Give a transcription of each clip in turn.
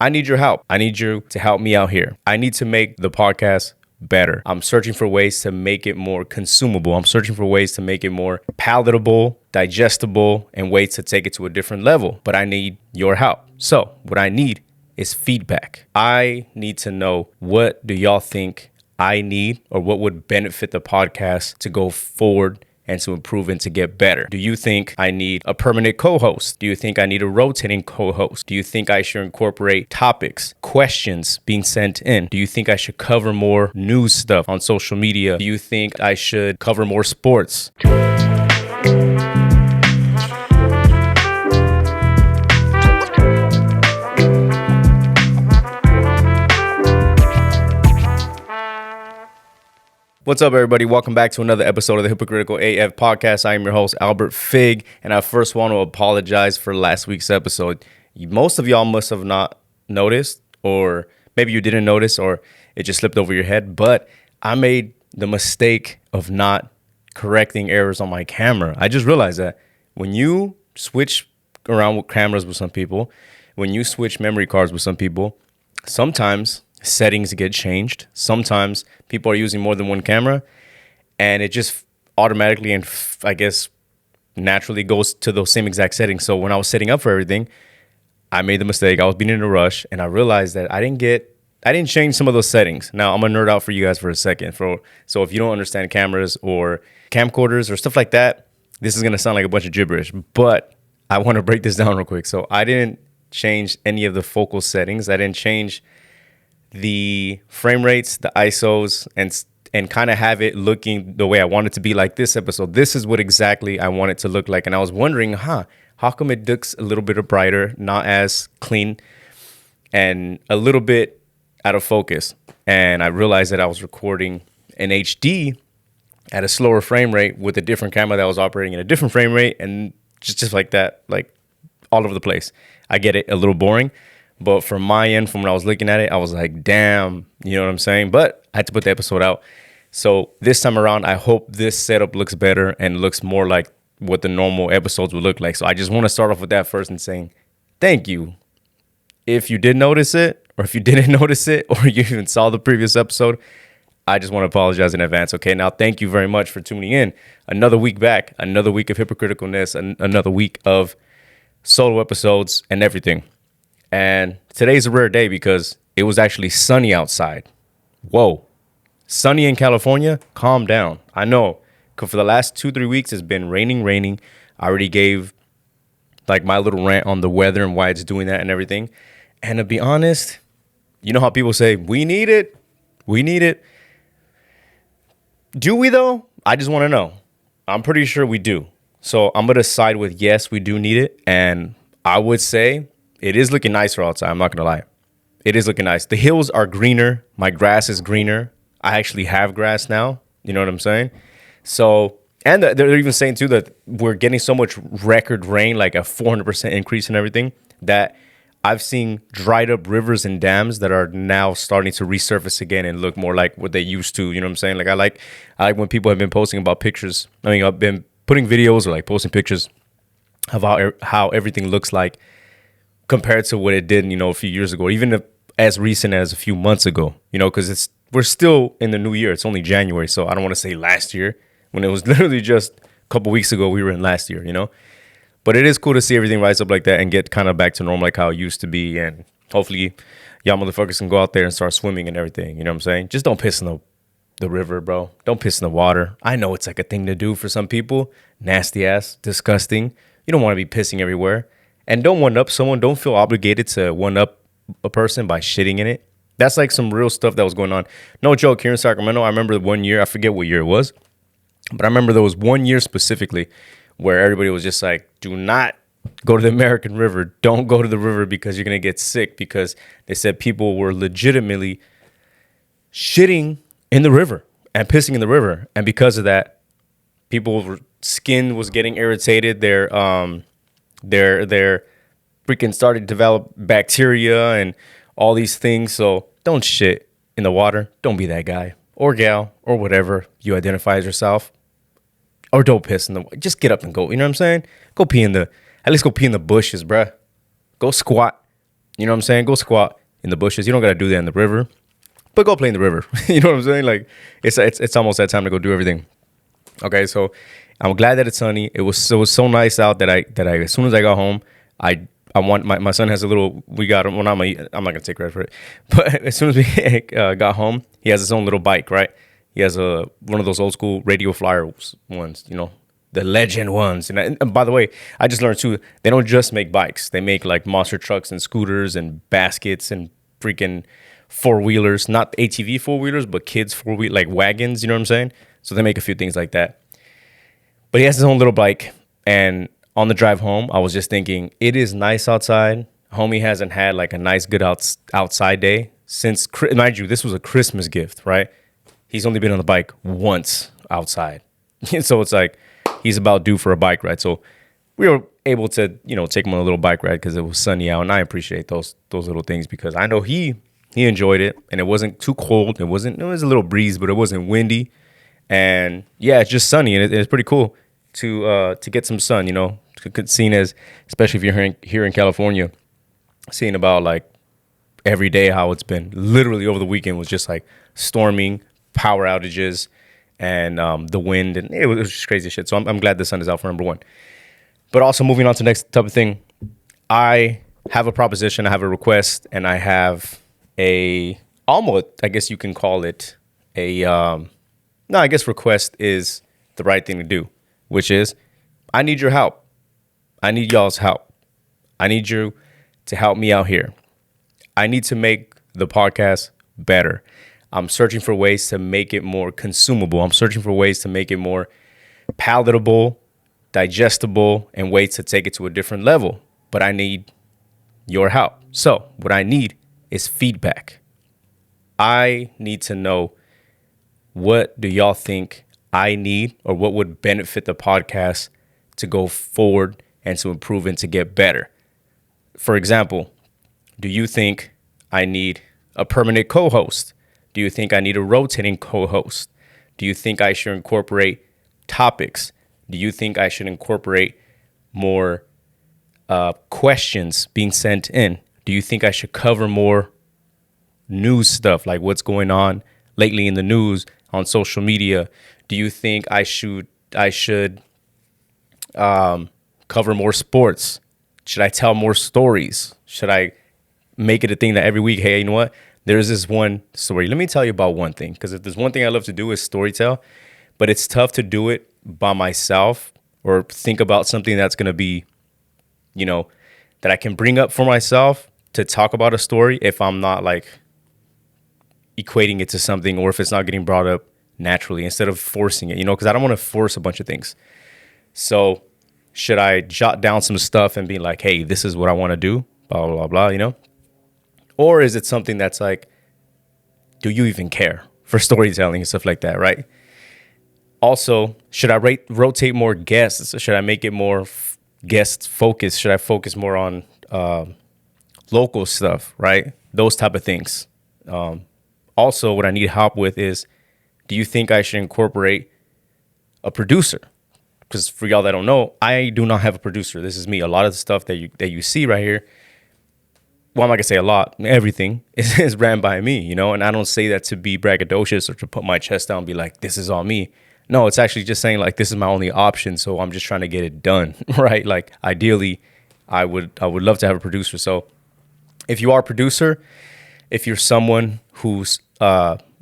I need your help. I need you to help me out here. I need to make the podcast better. I'm searching for ways to make it more consumable. I'm searching for ways to make it more palatable, digestible, and ways to take it to a different level. But I need your help. So what I need is feedback. I need to know, what do y'all think I need, or what would benefit the podcast to go forward and to improve and to get better? Do you think I need a permanent co-host? Do you think I need a rotating co-host? Do you think I should incorporate topics, questions being sent in? Do you think I should cover more news stuff on social media? Do you think I should cover more sports? What's up, everybody? Welcome back to another episode of the Hypocritical AF podcast. I am your host, Albert Fig, and I first want to apologize for last week's episode. Most of y'all must have not noticed, or maybe you didn't notice, or it just slipped over your head, but I made the mistake of not correcting errors on my camera. I just realized that when you switch around with cameras with some people, when you switch memory cards with some people, sometimes settings get changed. Sometimes people are using more than one camera, and it just automatically and I guess naturally goes to those same exact settings. So when I was setting up for everything, I made the mistake. I was being in a rush, and I realized that I didn't change some of those settings. Now I'm gonna nerd out for you guys for a second. So if you don't understand cameras or camcorders or stuff like that, this is gonna sound like a bunch of gibberish, but I want to break this down real quick. So I didn't change any of the focal settings. I didn't change the frame rates, the ISOs, and kind of have it looking the way I want it to be. Like this episode, this is what exactly I want it to look like. And I was wondering, how come it looks a little bit brighter, not as clean, and a little bit out of focus? And I realized that I was recording in HD at a slower frame rate with a different camera that was operating in a different frame rate, and just like that, like all over the place. I get it, a little boring. But from my end, from when I was looking at it, I was like, damn, you know what I'm saying? But I had to put the episode out. So this time around, I hope this setup looks better and looks more like what the normal episodes would look like. So I just want to start off with that first and saying thank you. If you did notice it, or if you didn't notice it, or you even saw the previous episode, I just want to apologize in advance. Okay, now thank you very much for tuning in. Another week back, another week of hypocriticalness, another week of solo episodes and everything. And today's a rare day because it was actually sunny outside. Whoa. Sunny in California? Calm down. I know. Because for the last 2-3 weeks, it's been raining. I already gave like my little rant on the weather and why it's doing that and everything. And to be honest, you know how people say, we need it. We need it. Do we though? I just want to know. I'm pretty sure we do. So I'm going to side with yes, we do need it. And I would say it is looking nicer outside. I'm not going to lie. It is looking nice. The hills are greener. My grass is greener. I actually have grass now. You know what I'm saying? So, and they're even saying too that we're getting so much record rain, like a 400% increase in everything, that I've seen dried up rivers and dams that are now starting to resurface again and look more like what they used to. You know what I'm saying? Like I like when people have been posting about pictures. I mean, I've been putting videos or like posting pictures of how everything looks like compared to what it did, a few years ago, even as recent as a few months ago, because we're still in the new year. It's only January. So I don't want to say last year when it was literally just a couple weeks ago. We were in last year, but it is cool to see everything rise up like that and get kind of back to normal, like how it used to be. And hopefully y'all motherfuckers can go out there and start swimming and everything. You know what I'm saying? Just don't piss in the river, bro. Don't piss in the water. I know it's like a thing to do for some people. Nasty ass, disgusting. You don't want to be pissing everywhere. And don't one-up someone. Don't feel obligated to one-up a person by shitting in it. That's like some real stuff that was going on. No joke, here in Sacramento, I remember 1 year. I forget what year it was. But I remember there was 1 year specifically where everybody was just like, do not go to the American River. Don't go to the river because you're going to get sick. Because they said people were legitimately shitting in the river and pissing in the river. And because of that, people's skin was getting irritated. Their freaking started to develop bacteria and all these things. So don't shit in the water. Don't be that guy or gal or whatever you identify as yourself. Or don't piss in the water. Just get up and go. You know what I'm saying? At least go pee in the bushes, bruh. Go squat. You know what I'm saying? Go squat in the bushes. You don't got to do that in the river, but go play in the river. You know what I'm saying? Like it's almost that time to go do everything. Okay, so I'm glad that it's sunny. It was so nice out that I as soon as I got home, I want my son has a little, we got him, well, I'm not gonna take credit for it, but as soon as we got home, he has his own little bike, right? He has one of those old school radio flyer ones, the legend ones. And by the way, I just learned too, they don't just make bikes. They make like monster trucks and scooters and baskets and freaking four-wheelers, not ATV four-wheelers, but kids four-wheel, like wagons, you know what I'm saying? So they make a few things like that. But he has his own little bike, and on the drive home, I was just thinking, it is nice outside. Homie hasn't had like a nice, good outside day since, mind you, this was a Christmas gift, right? He's only been on the bike once outside. So it's like, he's about due for a bike ride. So we were able to, take him on a little bike ride because it was sunny out. And I appreciate those little things because I know he enjoyed it, and it wasn't too cold. It was a little breeze, but it wasn't windy. And yeah, it's just sunny, and it's pretty cool to get some sun, seen as, especially if you're here in California, seeing about like every day how it's been. Literally over the weekend was just like storming, power outages, and the wind, and it was just crazy shit. So I'm glad the sun is out for number one. But also moving on to the next type of thing, I have a proposition, I have a request, and I have almost, I guess you can call it no, I guess request is the right thing to do, which is I need your help. I need y'all's help. I need you to help me out here. I need to make the podcast better. I'm searching for ways to make it more consumable. I'm searching for ways to make it more palatable, digestible, and ways to take it to a different level. But I need your help. So what I need is feedback. I need to know, what do y'all think I need, or what would benefit the podcast to go forward and to improve and to get better? For example, do you think I need a permanent co-host? Do you think I need a rotating co-host? Do you think I should incorporate topics? Do you think I should incorporate more questions being sent in? Do you think I should cover more news stuff, like what's going on lately in the news on social media? Do you think I should cover more sports? Should I tell more stories? Should I make it a thing that every week, hey, you know what? There's this one story. Let me tell you about one thing, because if there's one thing I love to do is storytell, but it's tough to do it by myself or think about something that's going to be, that I can bring up for myself to talk about a story if I'm not like equating it to something, or if it's not getting brought up naturally instead of forcing it, because I don't want to force a bunch of things. So should I jot down some stuff and be like, hey, this is what I want to do, blah, blah, blah, blah, Or is it something that's like, do you even care for storytelling and stuff like that, right? Also, should I rotate more guests? Should I make it more guest focused? Should I focus more on local stuff, right? Those type of things. Also, what I need help with is, do you think I should incorporate a producer? Because for y'all that don't know, I do not have a producer. This is me. A lot of the stuff that you see right here, well, I'm not gonna say a lot. Everything is ran by me, and I don't say that to be braggadocious or to put my chest down and be like, this is all me. No, it's actually just saying like, this is my only option. So I'm just trying to get it done, right? Like ideally, I would love to have a producer. So if you are a producer, if you're someone who's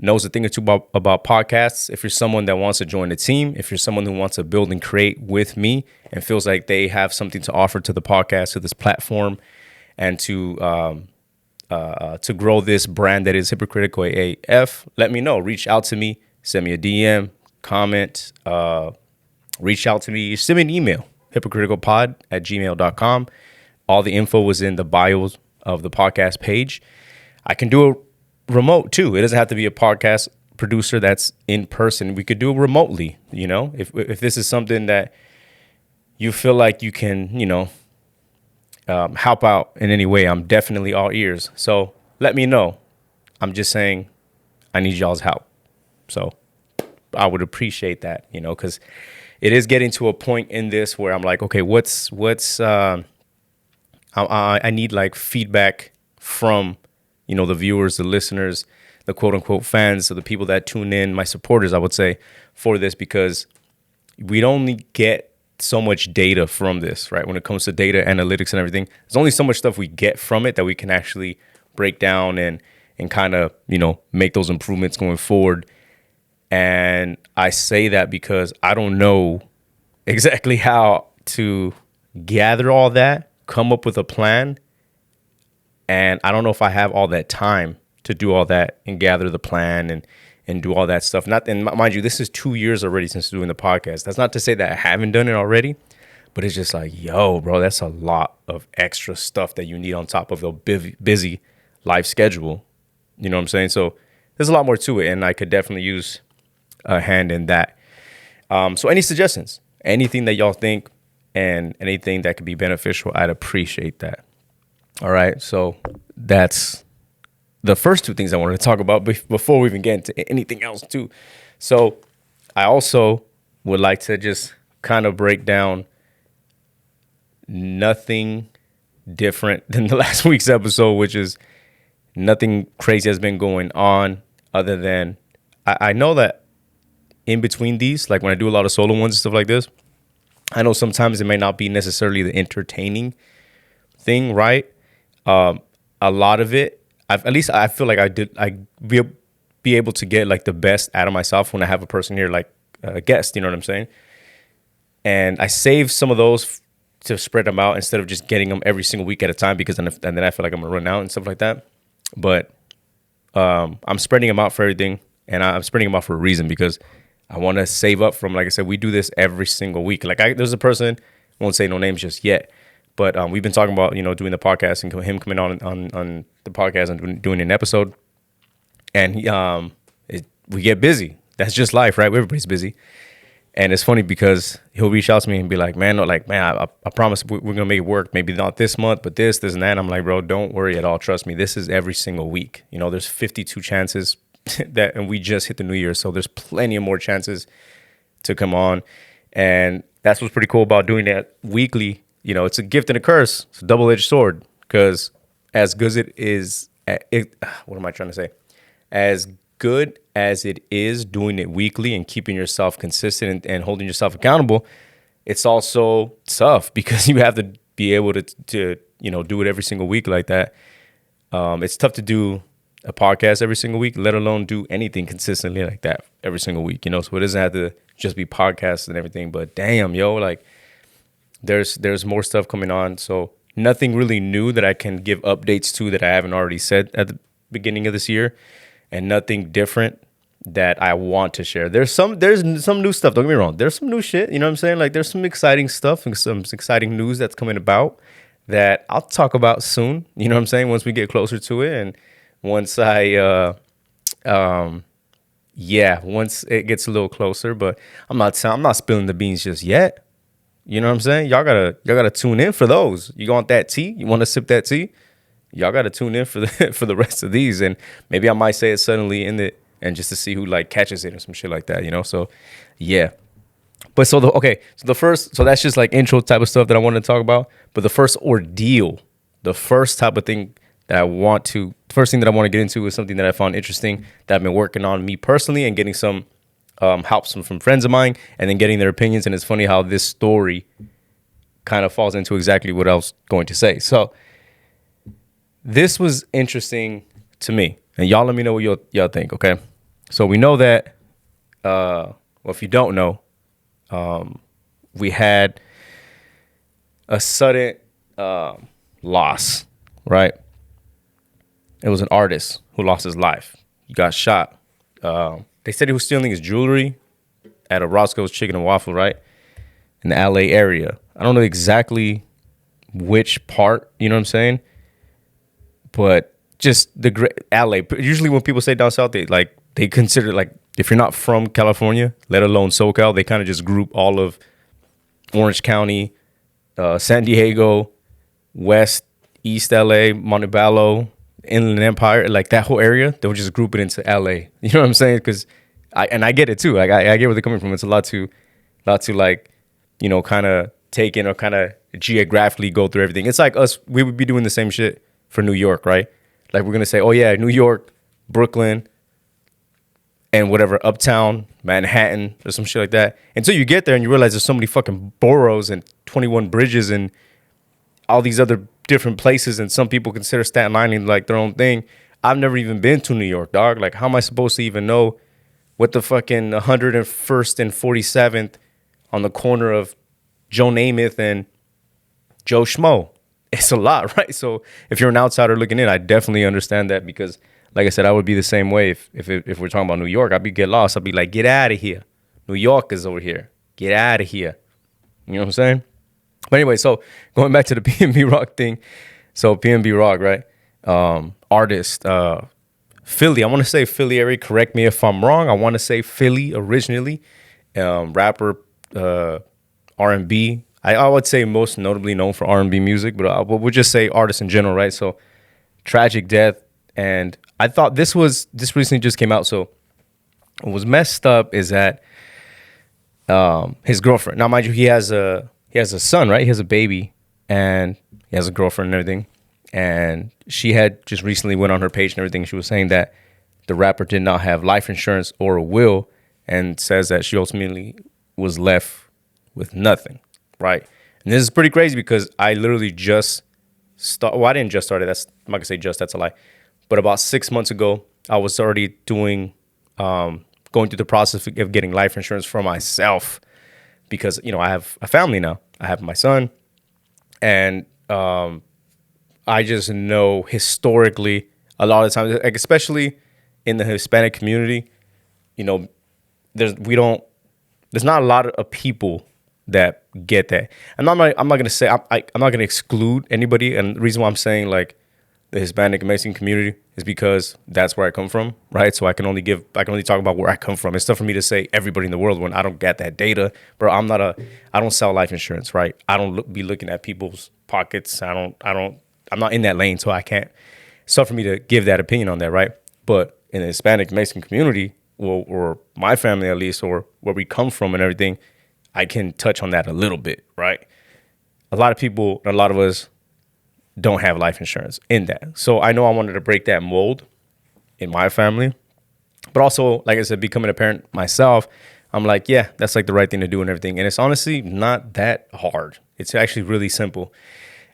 knows a thing or two about podcasts, if you're someone that wants to join the team, if you're someone who wants to build and create with me and feels like they have something to offer to the podcast, to this platform, and to grow this brand that is Hypocritical AF, let me know. Reach out to me, send me a DM, comment, reach out to me, send me an email, hypocriticalpod@gmail.com. All the info was in the bio of the podcast page. I can do a remote too. It doesn't have to be a podcast producer that's in person. We could do it remotely, if this is something that you feel like you can, help out in any way. I'm definitely all ears. So let me know. I'm just saying I need y'all's help. So I would appreciate that, because it is getting to a point in this where I'm like, okay, what's I need like feedback from, the viewers, the listeners, the quote unquote fans, so the people that tune in, my supporters, I would say, for this, because we'd only get so much data from this, right? When it comes to data analytics and everything, there's only so much stuff we get from it that we can actually break down and kind of, make those improvements going forward. And I say that because I don't know exactly how to gather all that, come up with a plan. And I don't know if I have all that time to do all that and gather the plan and do all that stuff. And mind you, this is 2 years already since doing the podcast. That's not to say that I haven't done it already, but it's just like, yo, bro, that's a lot of extra stuff that you need on top of a busy life schedule. You know what I'm saying? So there's a lot more to it, and I could definitely use a hand in that. So any suggestions, anything that y'all think, and anything that could be beneficial, I'd appreciate that. All right, so that's the first two things I wanted to talk about before we even get into anything else too. So I also would like to just kind of break down nothing different than the last week's episode, which is nothing crazy has been going on other than I know that in between these, like when I do a lot of solo ones and stuff like this, I know sometimes it may not be necessarily the entertaining thing, right? A lot of it, at least I feel like I be able to get like the best out of myself when I have a person here, like a guest, you know what I'm saying? And I save some of those to spread them out instead of just getting them every single week at a time, because then I feel like I'm gonna run out and stuff like that. But I'm spreading them out for everything, and I'm spreading them out for a reason, because I want to save up from, like I said, we do this every single week. Like there's a person, I won't say no names just yet, but we've been talking about, doing the podcast and him coming on the podcast and doing an episode. And we get busy. That's just life, right? Everybody's busy. And it's funny because he'll reach out to me and be like, man, I promise we're going to make it work. Maybe not this month, but this and that. And I'm like, bro, don't worry at all. Trust me. This is every single week. There's 52 chances and we just hit the new year. So there's plenty of more chances to come on. And that's what's pretty cool about doing that weekly. It's a gift and a curse. It's a double-edged sword, because as good as it is, what am I trying to say? As good as it is doing it weekly and keeping yourself consistent and holding yourself accountable, it's also tough because you have to be able to do it every single week like that. It's tough to do a podcast every single week, let alone do anything consistently like that every single week, so it doesn't have to just be podcasts and everything. But damn, yo, like there's more stuff coming on. So nothing really new that I can give updates to that I haven't already said at the beginning of this year, and nothing different that I want to share. There's some new stuff, don't get me wrong. There's some new shit, you know what I'm saying? Like there's some exciting stuff and some exciting news that's coming about that I'll talk about soon, you know what I'm saying, once we get closer to it, and once once it gets a little closer. But I'm not spilling the beans just yet. You know what I'm saying? Y'all gotta tune in for those. You want that tea? You want to sip that tea? Y'all gotta tune in for the rest of these, and maybe I might say it suddenly in it, and just to see who like catches it or some shit like that, So yeah. But so that's just like intro type of stuff that I wanted to talk about. But the first ordeal, the first type of thing that I want to get into is something that I found interesting that I've been working on me personally and getting some help from friends of mine, and then getting their opinions. And it's funny how this story kind of falls into exactly what I was going to say. So this was interesting to me, and y'all let me know what y'all think, okay? So we know that, if you don't know, we had a sudden loss, right? It was an artist who lost his life. He got shot. They said he was stealing his jewelry at a Roscoe's Chicken and Waffle, right? In the LA area. I don't know exactly which part, you know what I'm saying? But just the great LA. Usually when people say down south, they consider, like, if you're not from California, let alone SoCal, they kind of just group all of Orange County, San Diego, West, East LA, Montebello, Inland Empire, like that whole area. They'll just group it into LA. You know what I'm saying? Because I get it too. Like I get where they're coming from. It's a lot to like, kind of take in or kind of geographically go through everything. It's like us. We would be doing the same shit for New York, right? Like we're gonna say, oh yeah, New York, Brooklyn, and whatever, uptown, Manhattan, or some shit like that. Until you get there and you realize there's so many fucking boroughs and 21 bridges and all these other different places, and some people consider Staten Island like their own thing. I've never even been to New York, dog. Like, how am I supposed to even know what the fucking 101st and 47th on the corner of Joe Namath and Joe Schmo? It's a lot, right? So if you're an outsider looking in, I definitely understand that, because like I said, I would be the same way if we're talking about New York. I'd be get lost. I'd be like, get out of here. New York is over here. Get out of here. You know what I'm saying? But anyway, so going back to the PnB Rock thing. So PnB Rock, right? Artist, Philly. I want to say Philly area. Correct me if I'm wrong. I want to say Philly originally. Rapper, R&B. I would say most notably known for R&B music, but we'll just say artist in general, right? So tragic death. And I thought this recently just came out. So what was messed up is that his girlfriend. Now, mind you, he has a son, right? He has a baby, and he has a girlfriend and everything. And she had just recently went on her page and everything. She was saying that the rapper did not have life insurance or a will, and says that she ultimately was left with nothing, right? And this is pretty crazy because I literally just started. Well, I didn't just start it. I'm not gonna say just. That's a lie. But about 6 months ago, I was already going through the process of getting life insurance for myself, because I have a family now. I have my son, and I just know historically a lot of times, like especially in the Hispanic community, there's not a lot of people that get that. And I'm not gonna say I'm not gonna exclude anybody. And the reason why I'm saying like the Hispanic and Mexican community is because that's where I come from, right? So I can only talk about where I come from. It's tough for me to say everybody in the world when I don't get that data, bro. I don't sell life insurance, right? I don't be looking at people's pockets. I'm not in that lane, so I can't. It's tough for me to give that opinion on that, right? But in the Hispanic Mexican community, or my family at least, or where we come from and everything, I can touch on that a little bit, right? A lot of us don't have life insurance in that. So I know I wanted to break that mold in my family. But also, like I said, becoming a parent myself, I'm like, yeah, that's like the right thing to do and everything. And it's honestly not that hard. It's actually really simple.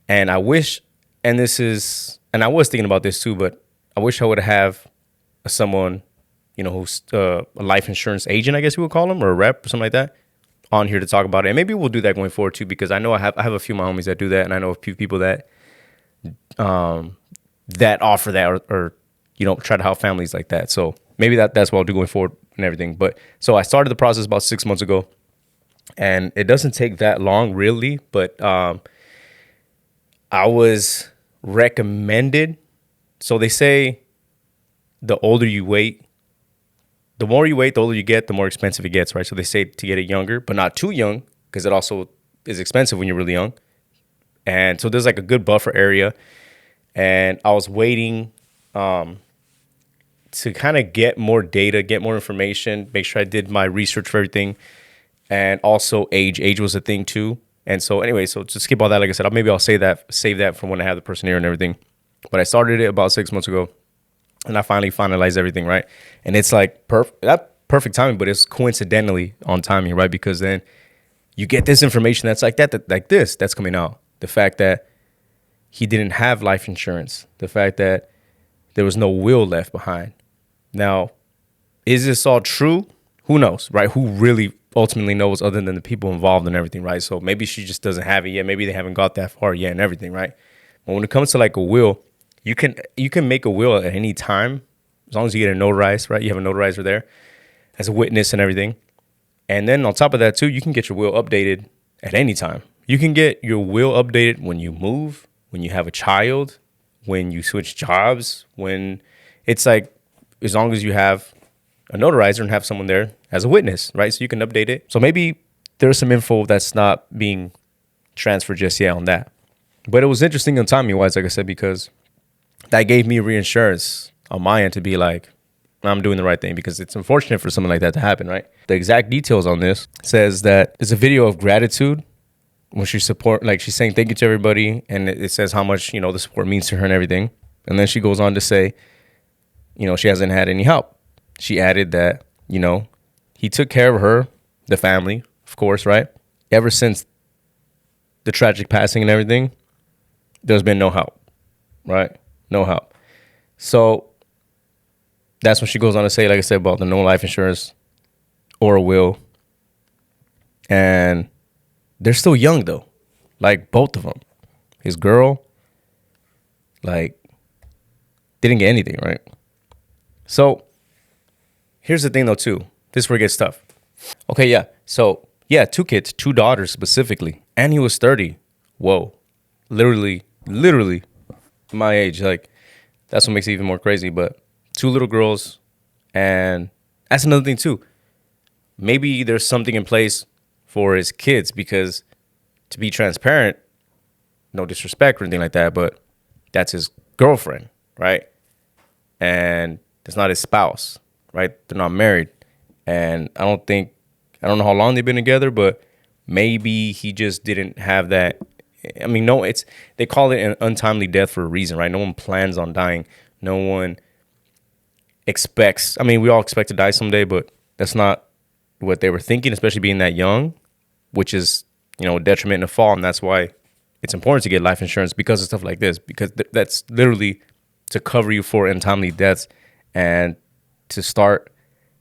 And I wish, and I was thinking about this too, but I wish I would have someone, who's a life insurance agent, I guess we would call them, or a rep or something like that, on here to talk about it. And maybe we'll do that going forward too, because I know I have a few of my homies that do that, and I know a few people that offer that or try to help families like that. So maybe that's what I'll do going forward and everything. But so I started the process about 6 months ago, and it doesn't take that long really, but I was recommended. So they say the older you wait, the more you wait, the older you get, the more expensive it gets, right? So they say to get it younger, but not too young, because it also is expensive when you're really young. And so there's like a good buffer area. And I was waiting to kind of get more data, get more information, make sure I did my research for everything. And also age. Age was a thing too. And so anyway, so to skip all that, like I said, maybe I'll save that for when I have the person here and everything. But I started it about 6 months ago, and I finally finalized everything, right? And it's like perfect timing, but it's coincidentally on timing, right? Because then you get this information that's that's coming out. The fact that he didn't have life insurance, the fact that there was no will left behind. Now, is this all true? Who knows, right? Who really ultimately knows other than the people involved and everything, right? So maybe she just doesn't have it yet. Maybe they haven't got that far yet and everything, right? But when it comes to like a will, you can make a will at any time as long as you get it notarized, right? You have a notarizer there as a witness and everything. And then on top of that too, you can get your will updated at any time. You can get your will updated when you move, when you have a child, when you switch jobs, when it's like, as long as you have a notarizer and have someone there as a witness, right? So you can update it. So maybe there's some info that's not being transferred just yet on that. But it was interesting on timing wise, like I said, because that gave me reinsurance on my end to be like, I'm doing the right thing, because it's unfortunate for something like that to happen, right? The exact details on this says that there's a video of gratitude when she's saying thank you to everybody, and it says how much, the support means to her and everything. And then she goes on to say, she hasn't had any help. She added that, he took care of her, the family, of course, right? Ever since the tragic passing and everything, there's been no help, right? No help. So that's when she goes on to say, like I said, about the no life insurance or a will. And they're still young, though. Like, both of them. His girl, like, didn't get anything, right? So here's the thing, though, too. This is where it gets tough. Okay, yeah. So, yeah, 2 kids, 2 daughters specifically. And he was 30. Whoa. Literally my age. Like, that's what makes it even more crazy. But 2 little girls. And that's another thing, too. Maybe there's something in place for his kids, because to be transparent, no disrespect or anything like that, but that's his girlfriend, right? And it's not his spouse, right? They're not married. And I don't know how long they've been together, but maybe he just didn't have that. I mean, no, they call it an untimely death for a reason, right? No one plans on dying. No one expects. I mean, we all expect to die someday, but that's not what they were thinking, especially being that young, which is, a detriment and a fall. And that's why it's important to get life insurance, because of stuff like this, because that's literally to cover you for untimely deaths and to start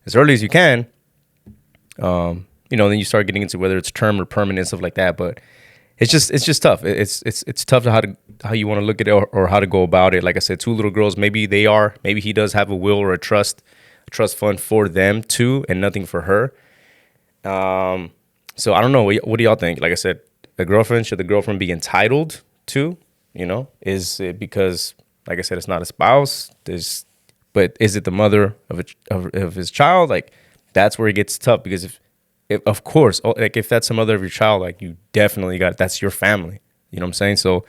as early as you can. Then you start getting into whether it's term or permanent, stuff like that. But it's just tough. It's tough to how you want to look at it, or how to go about it. Like I said, 2 little girls, maybe he does have a will or a trust fund for them too, and nothing for her. So I don't know. What do y'all think? Like I said, should the girlfriend be entitled to, is it because, like I said, it's not a spouse? But is it the mother of his child? Like, that's where it gets tough, because if of course, like, if that's the mother of your child, like, you definitely that's your family. You know what I'm saying? So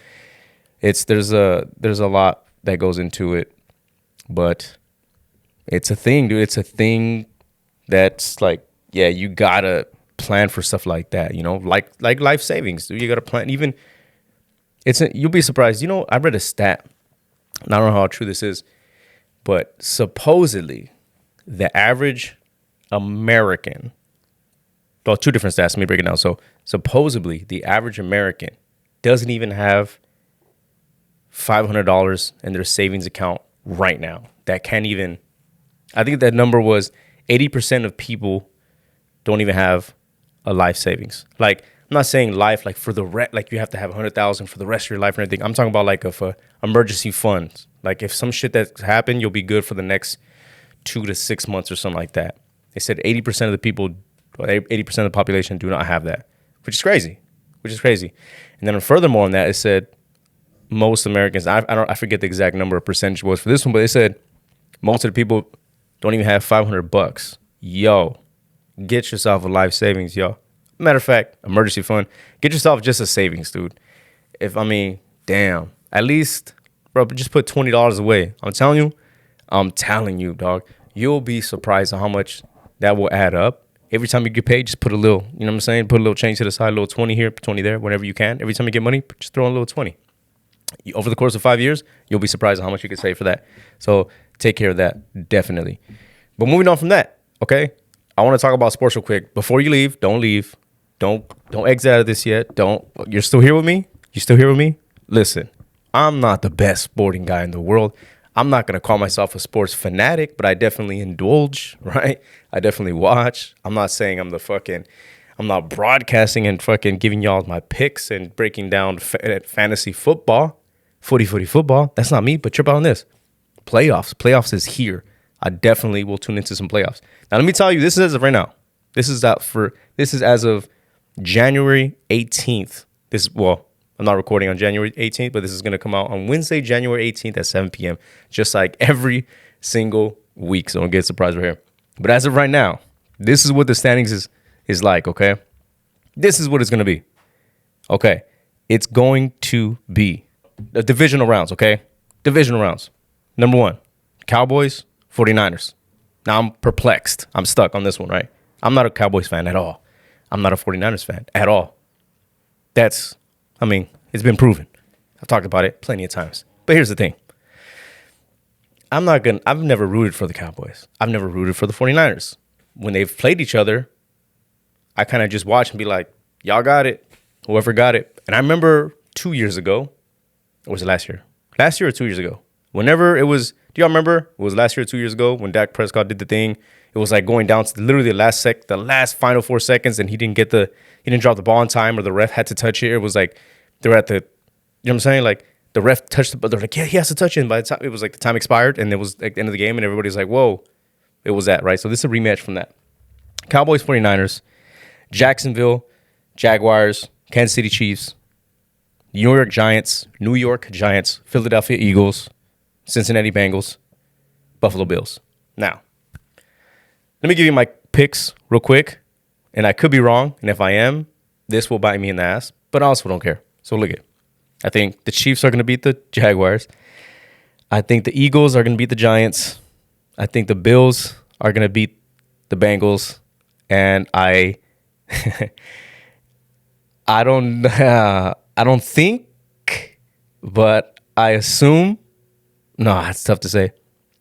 there's a lot that goes into it, but it's a thing, dude. It's a thing that's like, yeah, you gotta plan for stuff like that, like life savings, dude. You gotta plan. Even you'll be surprised. I read a stat, and I don't know how true this is, but supposedly the average American, well, 2 different stats. Let me break it down. So supposedly the average American doesn't even have $500 in their savings account right now. That can't even, I think that number was 80% of people don't even have a life savings. Like, I'm not saying life, like, for like you have to have 100,000 for the rest of your life or anything. I'm talking about like a emergency funds. Like, if some shit that's happened, you'll be good for the next 2 to 6 months or something like that. They said 80% of the people, 80% of the population do not have that, which is crazy. And then furthermore on that, it said most Americans, I forget the exact number of percentage was for this one, but they said most of the people don't even have $500. Yo, get yourself a life savings, yo. Matter of fact, emergency fund. Get yourself just a savings, dude. Damn. At least, bro, just put $20 away. I'm telling you, dog. You'll be surprised at how much that will add up. Every time you get paid, just put a little, you know what I'm saying? Put a little change to the side, a little 20 here, 20 there, whenever you can. Every time you get money, just throw in a little 20. Over the course of 5 years, you'll be surprised at how much you can save for that. So take care of that, definitely. But moving on from that, okay? I want to talk about sports real quick. Before you leave, don't leave. Don't exit out of this yet. You're still here with me? You still here with me? Listen, I'm not the best sporting guy in the world. I'm not going to call myself a sports fanatic, but I definitely indulge, right? I definitely watch. I'm not saying I'm not broadcasting and fucking giving y'all my picks and breaking down fantasy football, footy football. That's not me, but trip out on this. Playoffs is here. I definitely will tune into some playoffs. Now, let me tell you, this is as of right now. This is as of January 18th. I'm not recording on January 18th, but this is going to come out on Wednesday, January 18th at 7 p.m., just like every single week. So don't get surprised right here. But as of right now, this is what the standings is like, okay? This is what it's going to be. Okay. It's going to be the divisional rounds, okay? Divisional rounds. Number 1, Cowboys, 49ers. Now I'm perplexed. I'm stuck on this one, right? I'm not a Cowboys fan at all. I'm not a 49ers fan at all. It's been proven. I've talked about it plenty of times. But here's the thing. I've never rooted for the Cowboys. I've never rooted for the 49ers. When they've played each other, I kind of just watch and be like, y'all got it. Whoever got it. And I remember 2 years ago, or was it last year? Last year or 2 years ago? Whenever it was, do y'all remember? It was last year or 2 years ago when Dak Prescott did the thing. It was like going down to literally the last final 4 seconds, and he didn't drop the ball in time, or the ref had to touch it. It was like they were at the, you know what I'm saying? Like the ref touched the, but they're like, yeah, he has to touch it. And by the time it was like the time expired, and it was like the end of the game, and everybody's like, whoa, it was that, right? So this is a rematch from that. Cowboys, 49ers, Jacksonville, Jaguars, Kansas City Chiefs, New York Giants, Philadelphia Eagles, Cincinnati Bengals, Buffalo Bills. Now, let me give you my picks real quick, and I could be wrong, and if I am, this will bite me in the ass, but I also don't care. So look at it. I think the Chiefs are going to beat the Jaguars. I think the Eagles are going to beat the Giants. I think the Bills are going to beat the Bengals, and I don't think, but I assume. No, it's tough to say.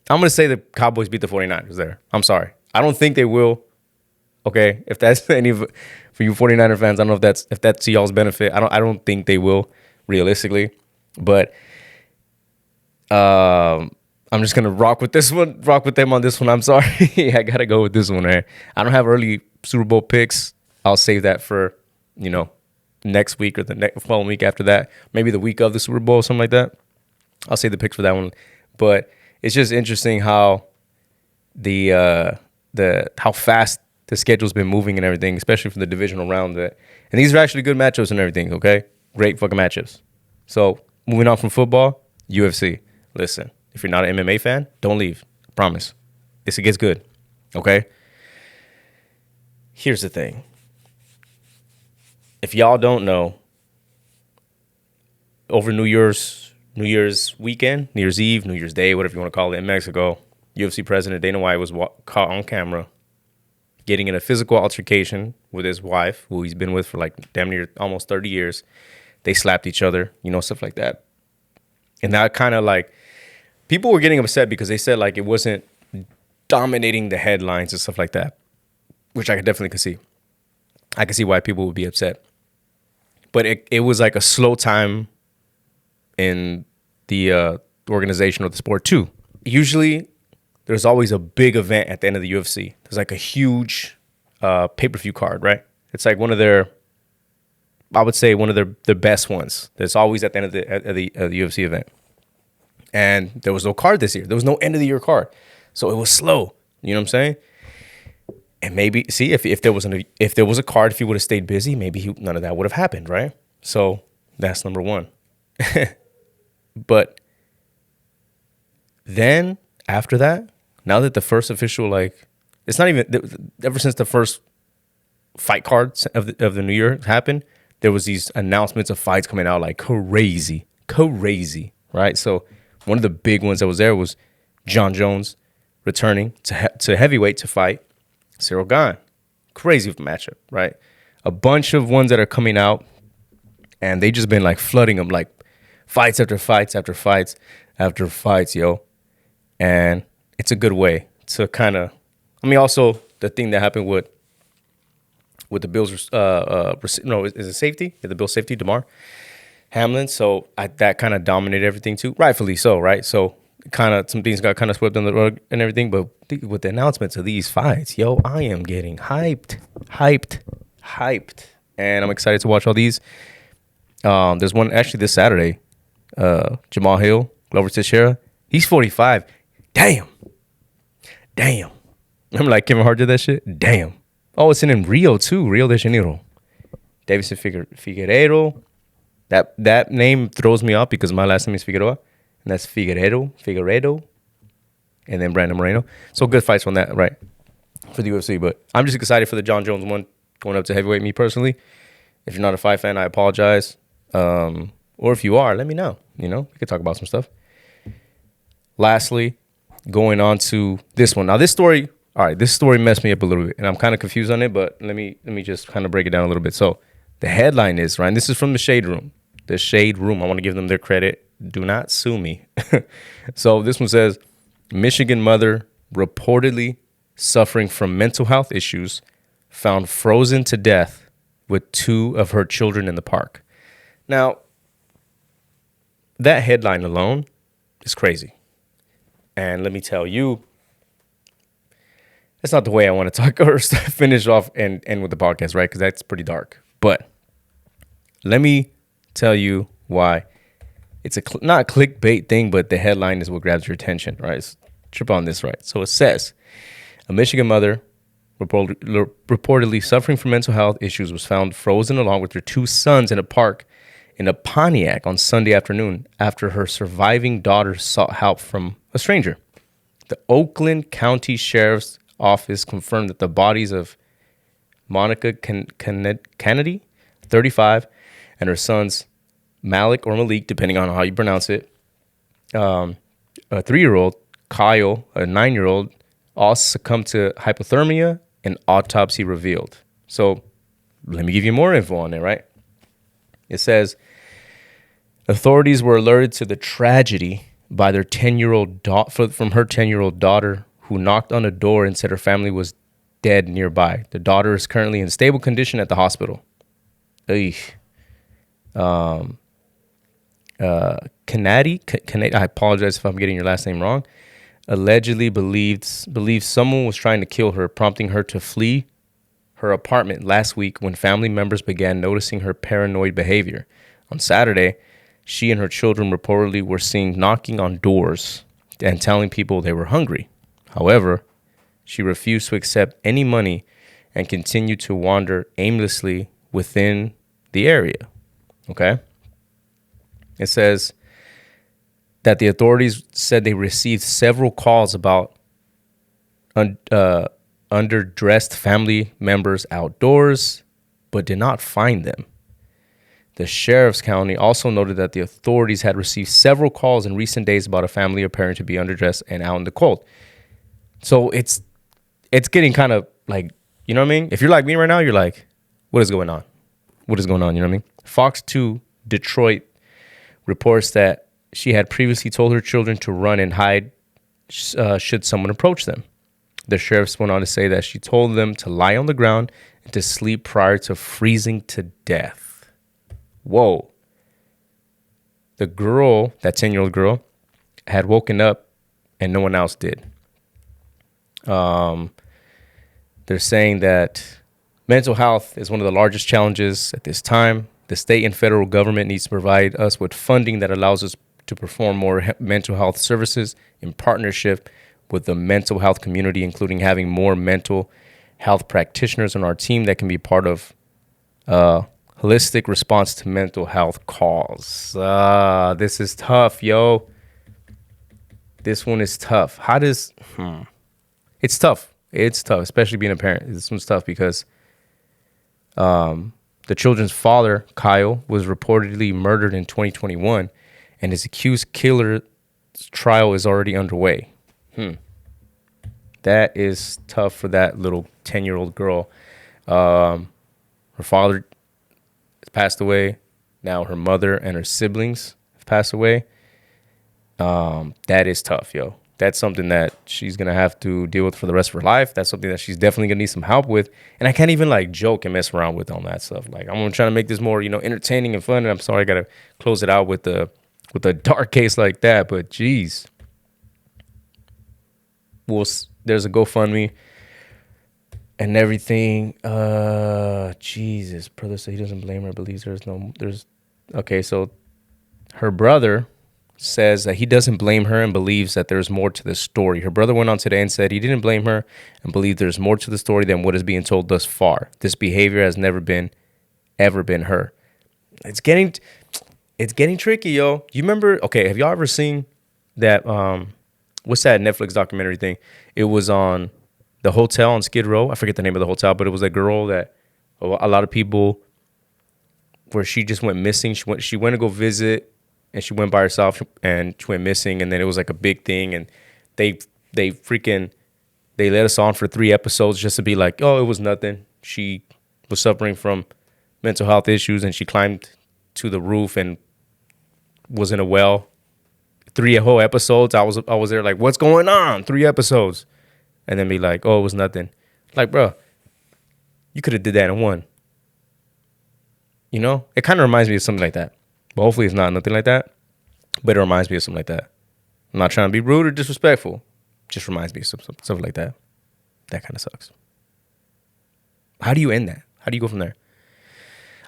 I'm going to say the Cowboys beat the 49ers there. I'm sorry. I don't think they will. Okay, if that's any of, for you 49er fans, I don't know if that's to y'all's benefit. I don't think they will realistically, but I'm just gonna rock with them on this one. I'm sorry, I gotta go with this one. Right? I don't have early Super Bowl picks. I'll save that for next week or the following week after that. Maybe the week of the Super Bowl, something like that. I'll save the picks for that one. But it's just interesting how how fast the schedule's been moving and everything, especially for the divisional round. And these are actually good matchups and everything, okay? Great fucking matchups. So, moving on from football, UFC. Listen, if you're not an MMA fan, don't leave. I promise. It gets good, okay? Here's the thing. If y'all don't know, over New Year's weekend, New Year's Eve, New Year's Day, whatever you want to call it, in Mexico, UFC President Dana White was caught on camera getting in a physical altercation with his wife, who he's been with for like damn near almost 30 years. They slapped each other, stuff like that. And that kind of like, people were getting upset because they said like it wasn't dominating the headlines and stuff like that, which I definitely could see. I can see why people would be upset. But it was like a slow time in the organization of the sport too. Usually, there's always a big event at the end of the UFC. There's like a huge pay-per-view card, right? It's like one of their best ones. That's always at the end of the UFC event. And there was no card this year. There was no end of the year card, so it was slow. You know what I'm saying? And maybe see if there was a card, if he would have stayed busy, maybe none of that would have happened, right? So that's number one. But then after that, now that the first official, it's not even, ever since the first fight cards of the new year happened, there was these announcements of fights coming out like crazy, right? So one of the big ones that was there was John Jones returning to heavyweight to fight Cyril Gane. Crazy matchup, right? A bunch of ones that are coming out, and they just been like flooding them, like fights after fights after fights after fights, yo. And it's a good way to kind of, also the thing that happened with the Bills, is it safety? Yeah, the Bills safety, DeMar Hamlin. So that kind of dominated everything too, rightfully so, right? So kind of some things got kind of swept under the rug and everything. But with the announcements of these fights, yo, I am getting hyped, and I'm excited to watch all these. There's one actually this Saturday. Jamal Hill, Glover Teixeira. He's 45. Damn. Remember like Kevin Hart did that shit? Damn. Oh, it's in Rio too. Rio de Janeiro. Davison Figueiredo. That name throws me off because my last name is Figueroa. And that's Figueiredo. And then Brandon Moreno. So good fights on that, right? For the UFC. But I'm just excited for the John Jones one going up to heavyweight, me personally. If you're not a fight fan, I apologize. Or if you are, let me know. We could talk about some stuff. Lastly, going on to this one. Now, this story messed me up a little bit, and I'm kind of confused on it, but let me just kind of break it down a little bit. So the headline is, right, and this is from the Shade Room. I want to give them their credit. Do not sue me. So this one says, Michigan mother reportedly suffering from mental health issues found frozen to death with 2 of her children in the park. Now, that headline alone is crazy. And let me tell you, that's not the way I want to talk or finish off and end with the podcast, right? Because that's pretty dark. But let me tell you why it's not a clickbait thing, but the headline is what grabs your attention, right? So trip on this, right? So it says, a Michigan mother reportedly suffering from mental health issues was found frozen along with her 2 sons in a park in a Pontiac on Sunday afternoon after her surviving daughter sought help from a stranger. The Oakland County Sheriff's Office confirmed that the bodies of Monica Kennedy, 35, and her sons Malik or Malik, depending on how you pronounce it, a 3-year-old, Kyle, a 9-year-old, all succumbed to hypothermia, and autopsy revealed. So let me give you more info on it, right? It says authorities were alerted to the tragedy by their 10-year-old from her 10-year-old daughter, who knocked on a door and said her family was dead nearby. The daughter is currently in stable condition at the hospital. Kennedy, I apologize if I'm getting your last name wrong, allegedly believes someone was trying to kill her, prompting her to flee her apartment last week when family members began noticing her paranoid behavior. On Saturday, she and her children reportedly were seen knocking on doors and telling people they were hungry. However, she refused to accept any money and continued to wander aimlessly within the area. Okay? It says that the authorities said they received several calls about underdressed family members outdoors, but did not find them. The sheriff's county also noted that the authorities had received several calls in recent days about a family appearing to be underdressed and out in the cold. So it's getting kind of like, you know what I mean? If you're like me right now, you're like, what is going on? What is going on? You know what I mean? Fox 2 Detroit reports that she had previously told her children to run and hide should someone approach them. The sheriffs went on to say that she told them to lie on the ground and to sleep prior to freezing to death. Whoa. The girl, that 10-year-old girl, had woken up and no one else did. They're saying that mental health is one of the largest challenges at this time. The state and federal government needs to provide us with funding that allows us to perform more mental health services in partnership with the mental health community, including having more mental health practitioners on our team that can be part of holistic response to mental health calls. This is tough, yo. This one is tough. It's tough. It's tough, especially being a parent. This one's tough because the children's father, Kyle, was reportedly murdered in 2021, and his accused killer's trial is already underway. That is tough for that little 10-year-old girl. Her father has passed away. Now her mother and her siblings have passed away. That is tough, yo. That's something that she's going to have to deal with for the rest of her life. That's something that she's definitely going to need some help with. And I can't even like joke and mess around with on that stuff. Like, I'm trying to make this more, entertaining and fun. And I'm sorry, I got to close it out with a dark case like that. But geez, there's a GoFundMe and everything. Jesus, brother said he doesn't blame her, believes okay. So her brother says that he doesn't blame her and believes that there's more to the story. Her brother went on today and said he didn't blame her and believe there's more to the story than what is being told thus far. This behavior has never been her. It's getting tricky, yo. You remember? Okay, have y'all ever seen that? What's that Netflix documentary thing? It was on the hotel on Skid Row. I forget the name of the hotel, but it was a girl that a lot of people, where she just went missing. She went to go visit. And she went by herself and she went missing. And then it was like a big thing. And they let us on for 3 episodes just to be like, oh, it was nothing. She was suffering from mental health issues and she climbed to the roof and was in a well 3 whole episodes. I was there like, what's going on? 3 episodes. And then be like, oh, it was nothing. Like, bro, you could have did that in one. You know? It kind of reminds me of something like that. But hopefully it's not nothing like that. But it reminds me of something like that. I'm not trying to be rude or disrespectful. Just reminds me of something like that. That kind of sucks. How do you end that? How do you go from there?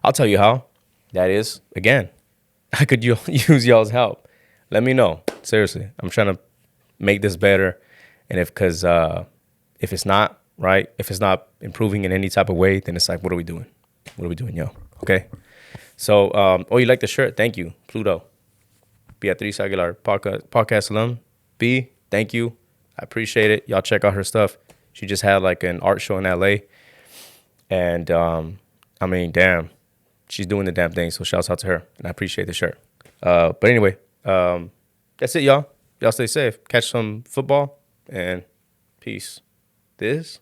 I'll tell you how. That is, again, I could use y'all's help. Let me know. Seriously. I'm trying to make this better. And if it's not, right, if it's not improving in any type of way, then it's like, what are we doing? What are we doing, yo? Okay. So, oh, you like the shirt? Thank you, Pluto. Beatriz Aguilar, podcast alum. B, thank you. I appreciate it. Y'all check out her stuff. She just had like an art show in LA. And, I mean, damn, she's doing the damn thing. So shouts out to her. And I appreciate the shirt. But anyway, that's it, y'all. Y'all stay safe. Catch some football and peace. Peace.